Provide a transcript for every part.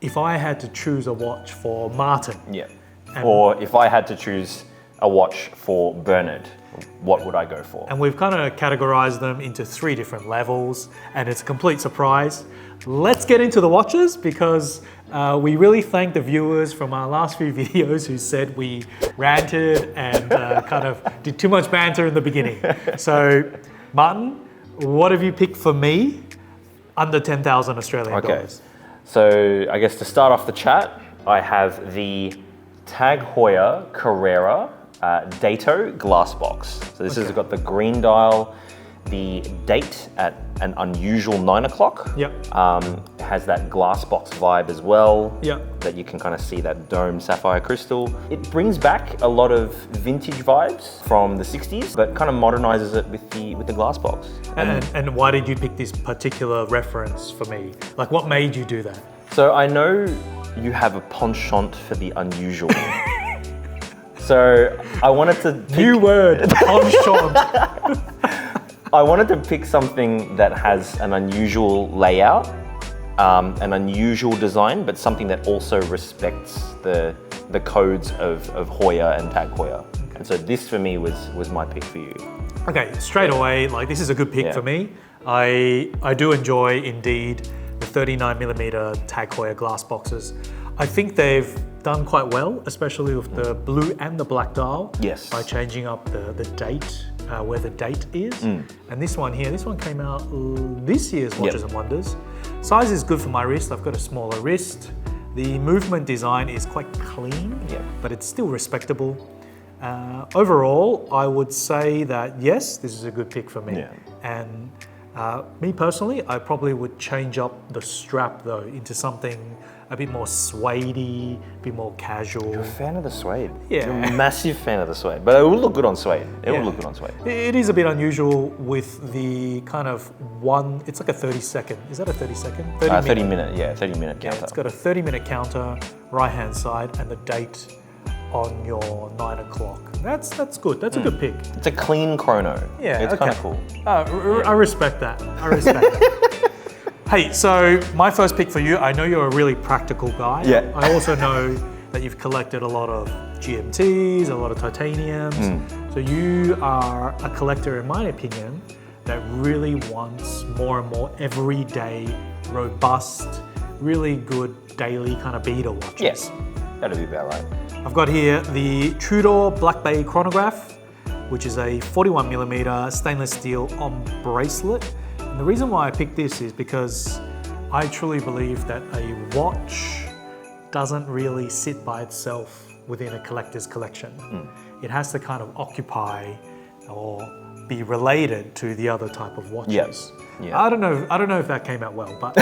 if I had to choose a watch for Martin. Yeah. Or if I had to choose a watch for Bernard, what would I go for? And we've kind of categorized them into 3 different levels, and it's a complete surprise. Let's get into the watches because we really thank the viewers from our last few videos who said we ranted and kind of did too much banter in the beginning. So, Martin, what have you picked for me under 10,000 Australian dollars? So I guess to start off the chat, I have the Tag Heuer Carrera Dato Glassbox. So this has got the green dial, the date at an unusual 9 o'clock. Yep. It has that Glassbox vibe as well. Yep. That you can kind of see that dome sapphire crystal. It brings back a lot of vintage vibes from the 60s, but kind of modernizes it with the Glassbox. And why did you pick this particular reference for me? Like, what made you do that? So I know you have a penchant for the unusual. So I wanted to pick... New word, penchant. I wanted to pick something that has an unusual layout, an unusual design, but something that also respects the codes of Heuer and Tag Heuer. Okay. And so this for me was my pick for you. Okay, straight away, like this is a good pick for me. I do enjoy indeed the 39mm Tag Heuer glass boxes. I think they've done quite well, especially with the blue and the black dial. Yes. By changing up the date, where the date is. And this one here, this one came out this year's Watches and Wonders. Size is good for my wrist. I've got a smaller wrist. The movement design is quite clean, but it's still respectable. Overall, I would say that yes, this is a good pick for me. Yeah. And me personally, I probably would change up the strap though into something a bit more suede-y, a bit more casual. You're a fan of the suede. Yeah. You're a massive fan of the suede, but it will look good on suede. It will look good on suede. It is a bit unusual with the kind of one, it's like a 30-second, is that a 30-second? 30-minute, 30-minute counter. Yeah, it's got a 30-minute counter, right-hand side, and the date on your 9 o'clock. That's good, that's a good pick. It's a clean chrono. Yeah, it's kind of cool. I respect that, that. Hey, so my first pick for you, I know you're a really practical guy. Yeah. I also know that you've collected a lot of GMTs, a lot of titaniums. So you are a collector, in my opinion, that really wants more and more everyday, robust, really good daily kind of beater watches. Yes, that'll be about right. I've got here the Tudor Blancpain Chronograph, which is a 41mm stainless steel on bracelet. And the reason why I picked this is because I truly believe that a watch doesn't really sit by itself within a collector's collection. It has to kind of occupy or be related to the other type of watches. Yes. Yeah. I don't know if that came out well, but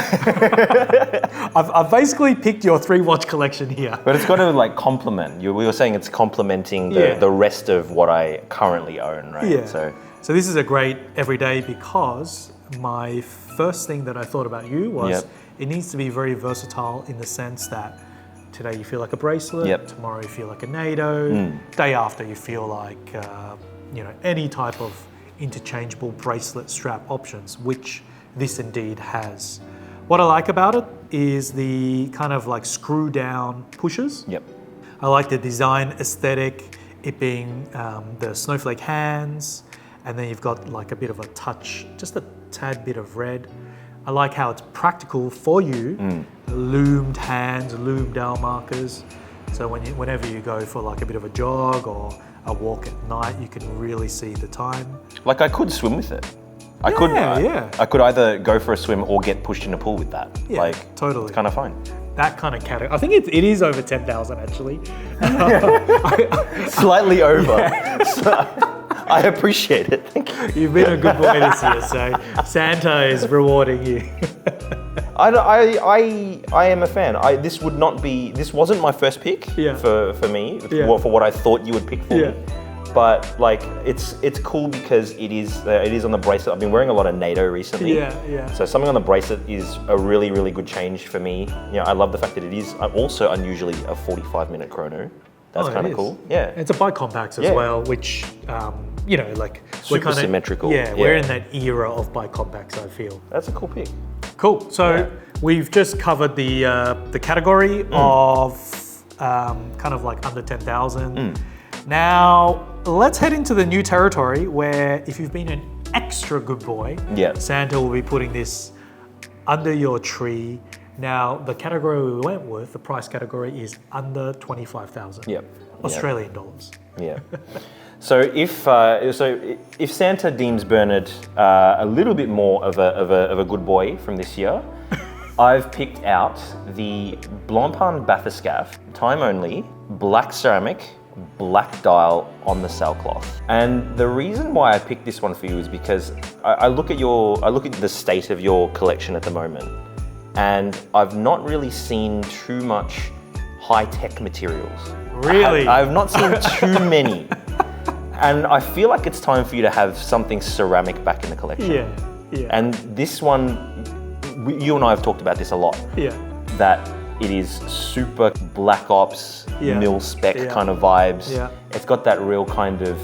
I've basically picked your 3-watch collection here. But it's got to like complement. We were saying it's complementing the rest of what I currently own, right? Yeah. So this is a great everyday because my first thing that I thought about you was it needs to be very versatile in the sense that today you feel like a bracelet, tomorrow you feel like a NATO, day after you feel like any type of interchangeable bracelet strap options, which this indeed has. What I like about it is the kind of like screw down pushers. I like the design aesthetic, it being the snowflake hands, and then you've got like a bit of a touch, just a tad bit of red. I like how it's practical for you, loomed hands, loomed dial markers. So whenever you go for like a bit of a jog or a walk at night, you can really see the time. Like I could swim with it. I could either go for a swim or get pushed in a pool with that. Yeah, totally. It's kind of fun. That kind of category. I think it is over 10,000 actually. Slightly over. I appreciate it. Thank you. You've been a good boy this year, so Santa is rewarding you. I am a fan. This wasn't my first pick for me, for what I thought you would pick for me. But like it's cool because it is on the bracelet. I've been wearing a lot of NATO recently. So something on the bracelet is a really, really good change for me. I love the fact that it is also unusually a 45-minute chrono. That's kind of cool. Yeah. It's a bicompax as well, which like super symmetrical. We're in that era of bicompax, I feel. That's a cool pick. Cool. So we've just covered the category of kind of like under 10,000. Now, let's head into the new territory where if you've been an extra good boy, Santa will be putting this under your tree. Now, the category we went with, the price category, is under 25,000 Australian dollars. Yeah. So if Santa deems Bernard a little bit more of a good boy from this year, I've picked out the Blancpain Bathyscaphe, time only, black ceramic, black dial on the sailcloth. And the reason why I picked this one for you is because I look at the state of your collection at the moment, and I've not really seen too much high-tech materials. Really? I've not seen too many. And I feel like it's time for you to have something ceramic back in the collection. Yeah. And this one, you and I have talked about this a lot. That it is super Black Ops, mil spec kind of vibes. It's got that real kind of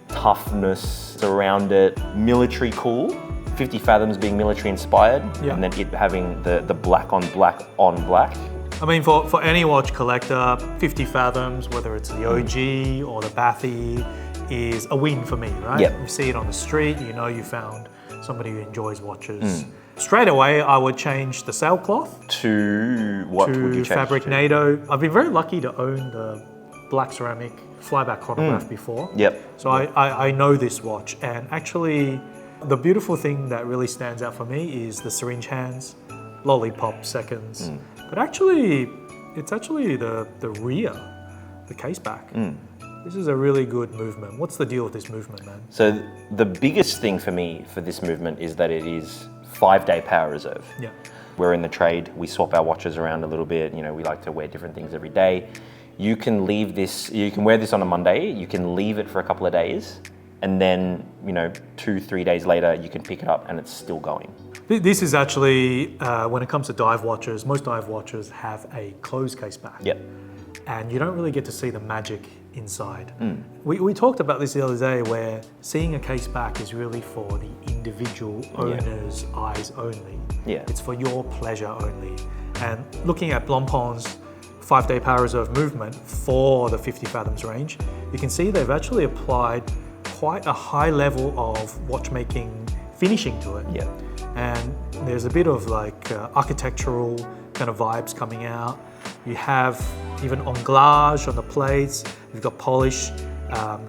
toughness around it, military cool. 50 Fathoms being military inspired, and then it having the black on black on black. I mean, for any watch collector, 50 Fathoms, whether it's the OG or the Bathy, is a win for me, right? You see it on the street, you know you found somebody who enjoys watches. Straight away, I would change the sailcloth. To what would you change Fabric to? NATO. I've been very lucky to own the black ceramic flyback chronograph before. So I know this watch, and actually, the beautiful thing that really stands out for me is the syringe hands, lollipop seconds. But actually, it's actually the rear, the case back. This is a really good movement. What's the deal with this movement, man? So the biggest thing for me for this movement is that it is 5-day power reserve. We're in the trade, we swap our watches around a little bit, you know, we like to wear different things every day. You can wear this on a Monday, you can leave it for a couple of days, and then, 2-3 days later, you can pick it up and it's still going. This is actually, when it comes to dive watches, most dive watches have a closed case back. And you don't really get to see the magic inside. We talked about this the other day, where seeing a case back is really for the individual owner's eyes only. It's for your pleasure only. And looking at Blancpain's 5-day power reserve movement for the 50 Fathoms range, you can see they've actually applied quite a high level of watchmaking finishing to it. And there's a bit of like architectural kind of vibes coming out. You have even englage on the plates, you've got polish,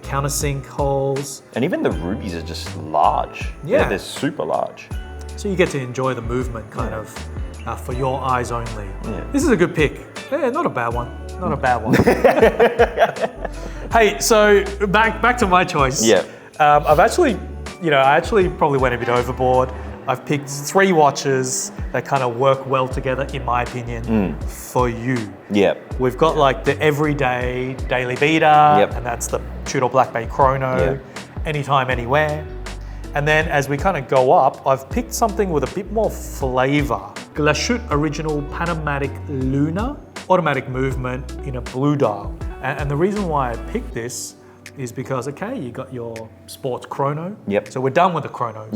countersink holes. And even the rubies are just large. They're super large. So you get to enjoy the movement kind of for your eyes only. This is a good pick. Not a bad one. Not a bad one. Hey, so back to my choice. I've actually, I actually probably went a bit overboard. I've picked 3 watches that kind of work well together, in my opinion, for you. We've got like the everyday daily beater, and that's the Tudor Blancpain Chrono, anytime, anywhere. And then as we kind of go up, I've picked something with a bit more flavor. Glashutte Original Panomatic Lunar, automatic movement in a blue dial. And the reason why I picked this is because, you got your sports chrono. So we're done with the chronos.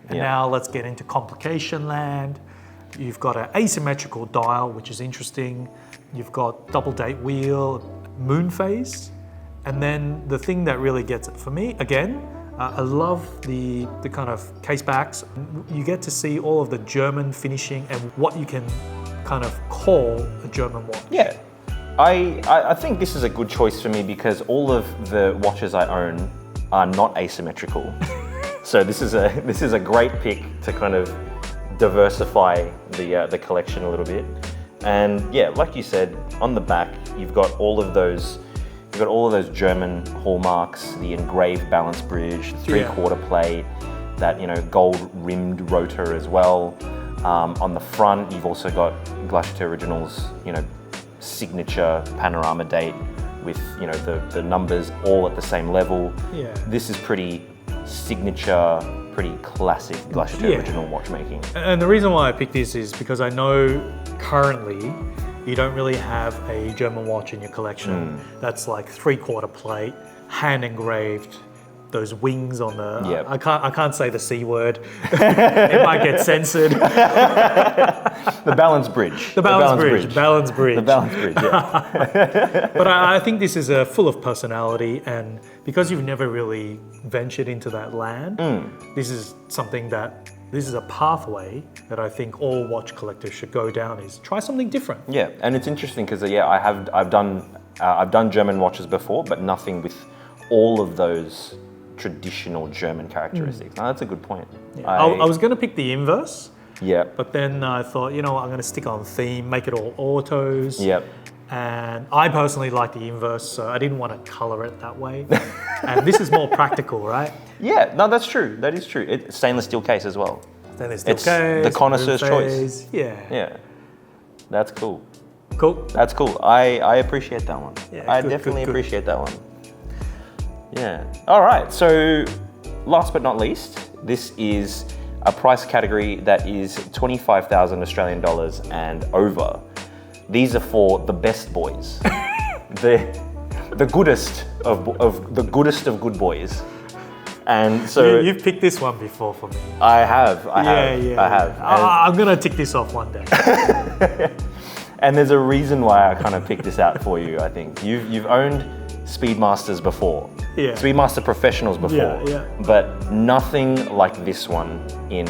And now let's get into complication land. You've got an asymmetrical dial, which is interesting. You've got double date wheel, moon phase. And then the thing that really gets it for me, again, I love the kind of case backs. You get to see all of the German finishing and what you can kind of call a German watch. I think this is a good choice for me because all of the watches I own are not asymmetrical. So this is a great pick to kind of diversify the collection a little bit. And like you said, on the back you've got all of those German hallmarks, the engraved balance bridge, 3/4 plate, that gold rimmed rotor as well. On the front you've also got Glashutte Originals, signature panorama date with the numbers all at the same level. This is pretty signature, pretty classic Glashutte original watchmaking. And the reason why I picked this is because I know currently you don't really have a German watch in your collection that's like 3/4 plate, hand engraved, those wings on the, I can't say the C word, it might get censored. The balance bridge. The balance bridge. Balance bridge. The balance bridge, yeah. But I think this is full of personality, and because you've never really ventured into that land, this is something that, this is a pathway that I think all watch collectors should go down, is try something different. Yeah, and it's interesting because I've done German watches before, but nothing with all of those traditional German characteristics. Now that's a good point. Yeah. I was going to pick the inverse. Yeah. But then I thought, you know what, I'm going to stick on theme, make it all autos. Yep. And I personally like the inverse, so I didn't want to color it that way. And this is more practical, right? Yeah, no, that's true. That is true. It's stainless steel case as well. Stainless steel it's case. The connoisseur's choice. Yeah. Yeah. That's cool. Cool. That's cool. I appreciate that one. Yeah, I definitely appreciate that one. Yeah. All right. So last but not least, this is a price category that is 25,000 Australian dollars and over. These are for the best boys. the goodest of good boys. And so you've picked this one before for me. I have. I have. I'm gonna tick this off one day. And there's a reason why I kind of picked this out for you. I think you've owned Speedmasters before. Yeah. Speedmaster Professionals before. Yeah. But nothing like this one in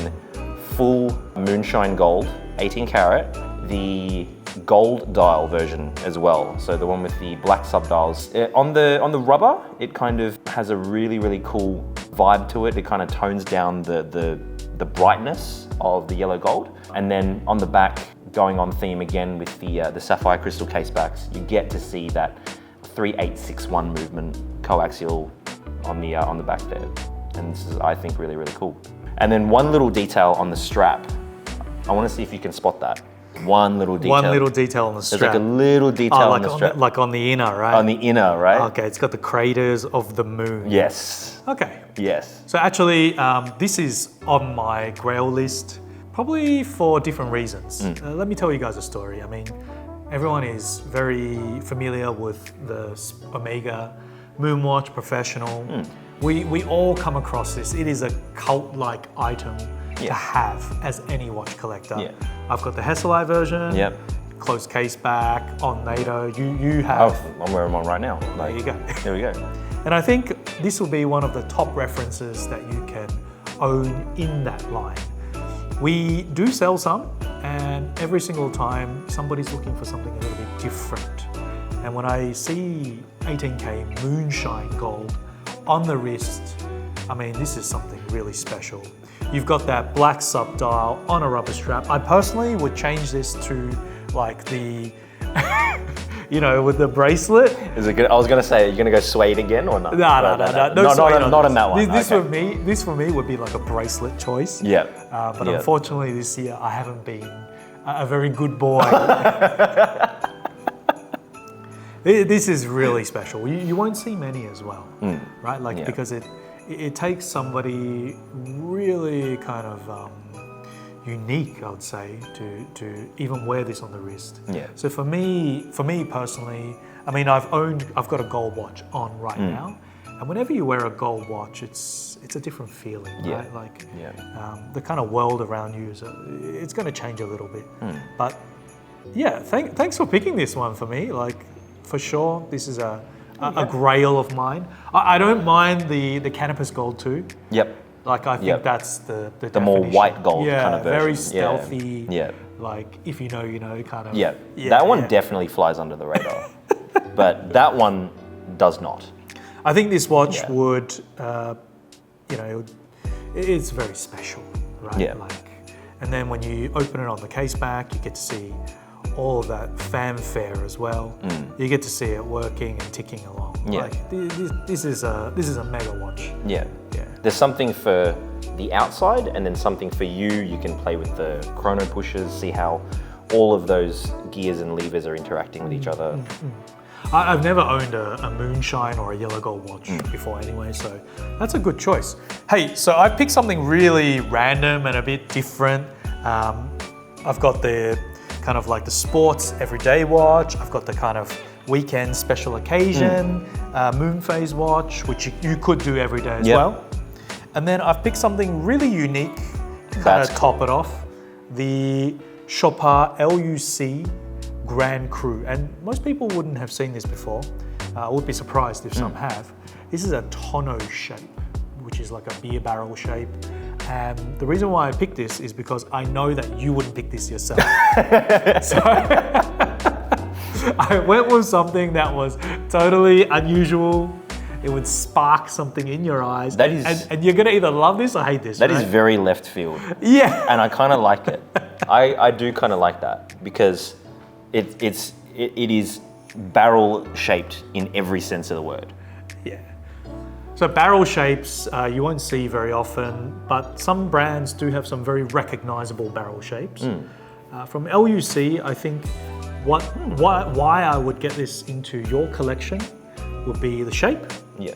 full Moonshine gold, 18 karat, the gold dial version as well. So the one with the black subdials. On the rubber, it kind of has a really, really cool vibe to it. It kind of tones down the brightness of the yellow gold. And then on the back, going on theme again with the sapphire crystal case backs, you get to see that 3861 movement coaxial on the back there. And this is, I think, really, really cool. And then one little detail on the strap. I want to see if you can spot that. One little detail. One little detail on the strap. There's like a little detail on the strap. Like on the inner, right? On the inner, right? Okay, it's got the craters of the moon. Yes. Okay. Yes. So actually, this is on my grail list, probably for different reasons. Let me tell you guys a story. I mean, everyone is very familiar with the Omega Moonwatch Professional. We all come across this. It is a cult-like item to have as any watch collector. Yeah. I've got the Hesselite version. Yep. Closed case back on Dato. You have. Oh, I'm wearing one right now. There you go. There we go. And I think this will be one of the top references that you can own in that line. We do sell some, and every single time somebody's looking for something a little bit different. And when I see 18K Moonshine gold on the wrist, I mean, this is something really special. You've got that black subdial on a rubber strap. I personally would change this to like the, you know, with the bracelet. Is it good? I was going to say, are you going to go suede again or not? No, not in that one. This for me would be like a bracelet choice. Yeah. But unfortunately this year I haven't been a very good boy. This is really special. You won't see many as well, right? Like because it takes somebody really kind of unique, I would say, to even wear this on the wrist. Yeah. So for me personally, I mean, I've got a gold watch on right now, and whenever you wear a gold watch, it's a different feeling, right? Like the kind of world around you it's going to change a little bit. But yeah, thanks for picking this one for me. Like for sure, this is a grail of mine. I don't mind the Canopus gold too. Yep. Like I think that's the more white gold kind of version. Very stealthy. Yeah. Like if you know, you know, kind of. Yeah. That one definitely flies under the radar, but that one does not. I think this watch would, you know, it's very special, right? Yeah. Like, and then when you open it on the case back, you get to see all of that fanfare as well. You get to see it working and ticking along. Yeah. Like this is a mega watch. Yeah. Yeah. There's something for the outside and then something for you. You can play with the chrono pushers, see how all of those gears and levers are interacting with each other. I've never owned a Moonshine or a yellow gold watch before anyway, so that's a good choice. Hey, so I picked something really random and a bit different. I've got the kind of like the sports everyday watch. I've got the kind of weekend special occasion moon phase watch, which you could do every day as well. And then I've picked something really unique to kind of top it off. The Chopard L.U.C. Grand Cru. And most people wouldn't have seen this before. I would be surprised if some have. This is a tonneau shape, which is like a beer barrel shape. And the reason why I picked this is because I know that you wouldn't pick this yourself. So I went with something that was totally unusual. It would spark something in your eyes. That is, and you're gonna either love this or hate this. That is very left field. Yeah. And I kind of like it. I do kind of like that because it is barrel shaped in every sense of the word. Yeah. So barrel shapes you won't see very often, but some brands do have some very recognizable barrel shapes. From L.U.C, I think why I would get this into your collection would be the shape. Yeah.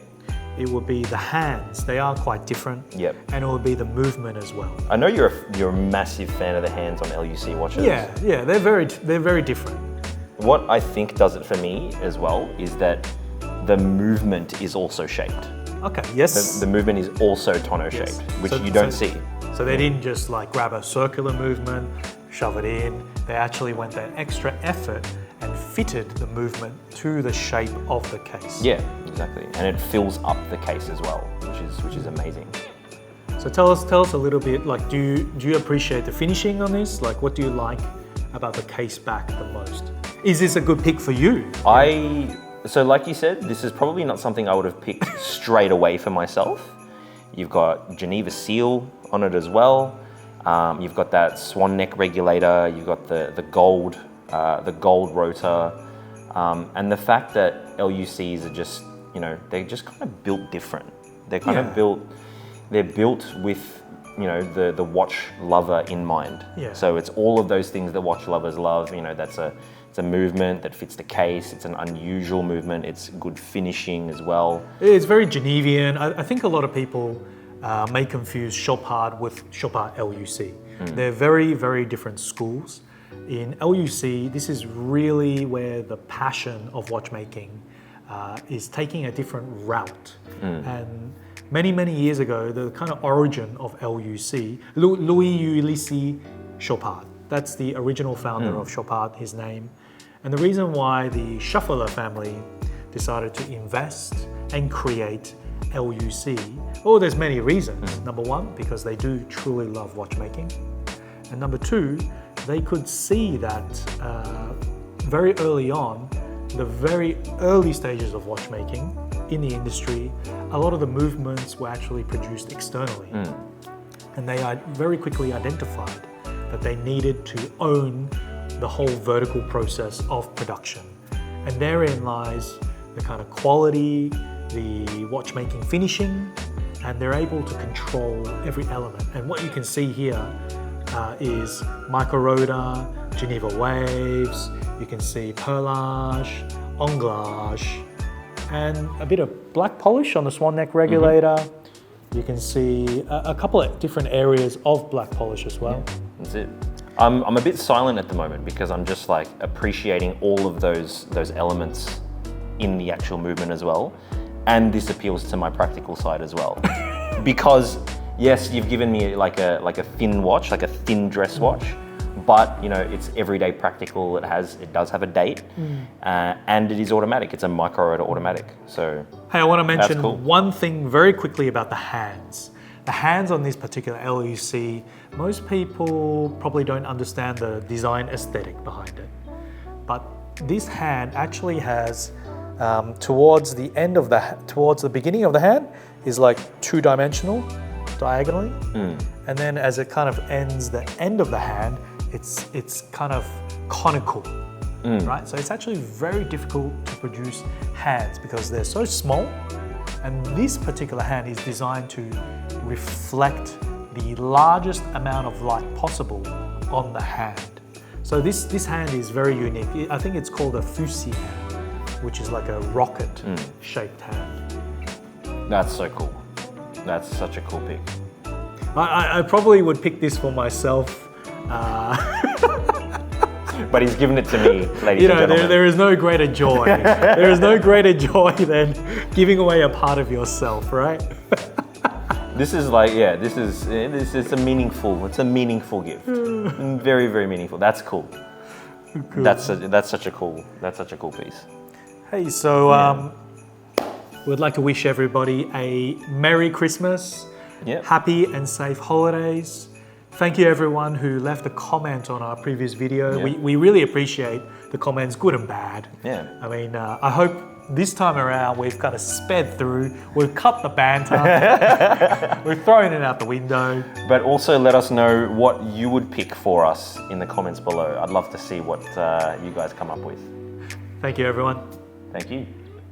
It would be the hands. They are quite different. Yep. And it would be the movement as well. I know you're a massive fan of the hands on L.U.C watches. Yeah, they're very different. What I think does it for me as well is that the movement is also shaped. Okay, yes. The movement is also tonneau shaped, which you don't see. So they didn't just like grab a circular movement, shove it in. They actually went that extra effort and fitted the movement to the shape of the case. Yeah, exactly. And it fills up the case as well, which is amazing. So tell us a little bit, like do you appreciate the finishing on this? Like what do you like about the case back the most? Is this a good pick for you? So like you said, this is probably not something I would have picked straight away for myself. You've got Geneva seal on it as well. You've got that swan neck regulator. You've got the gold rotor, and the fact that L.U.Cs are just, they're just kind of built different. They're kind of built. They're built with, the watch lover in mind. Yeah. So it's all of those things that watch lovers love. It's a movement that fits the case. It's an unusual movement. It's good finishing as well. It's very Genevian. I think a lot of people may confuse Chopard with Chopard L.U.C. They're very, very different schools. In L.U.C, this is really where the passion of watchmaking is taking a different route. And many, many years ago, the kind of origin of L.U.C, Louis Chopard. That's the original founder of Chopard, his name. And the reason why the Shuffler family decided to invest and create L.U.C, there's many reasons. Number one, because they do truly love watchmaking. And number two, they could see that very early on, the very early stages of watchmaking in the industry, a lot of the movements were actually produced externally. And they very quickly identified that they needed to own the whole vertical process of production. And therein lies the kind of quality, the watchmaking finishing, and they're able to control every element. And what you can see here is micro-rotor, Geneva waves, you can see perlage, anglage, and a bit of black polish on the swan neck regulator. You can see a couple of different areas of black polish as well. Yeah, that's it. I'm a bit silent at the moment because I'm just like appreciating all of those elements in the actual movement as well. And this appeals to my practical side as well. Because yes, you've given me like a thin watch, like a thin dress watch, but it's everyday practical. It does have a date, and it is automatic. It's a micro rotor automatic. So hey, I want to mention one thing very quickly about the hands. The hands on this particular L.U.C, most people probably don't understand the design aesthetic behind it. But this hand actually has towards the beginning of the hand is like two-dimensional diagonally, and then as it kind of ends the end of the hand, it's kind of conical, right? So it's actually very difficult to produce hands because they're so small, and this particular hand is designed to reflect the largest amount of light possible on the hand. So this hand is very unique. I think it's called a Fusi hand, which is like a rocket-shaped hand. That's so cool. That's such a cool pick. I probably would pick this for myself. But he's given it to me, ladies and gentlemen. There is no greater joy. There is no greater joy than giving away a part of yourself, right? This is like, yeah, this is a meaningful. It's a meaningful gift. Very, very meaningful. That's cool. Cool. That's such a cool piece. Hey, so we'd like to wish everybody a Merry Christmas, happy and safe holidays. Thank you everyone who left a comment on our previous video. We really appreciate the comments, good and bad. Yeah. I mean, I hope this time around we've kind of sped through, we've cut the banter, we've thrown it out the window. But also let us know what you would pick for us in the comments below. I'd love to see what you guys come up with. Thank you everyone. Thank you.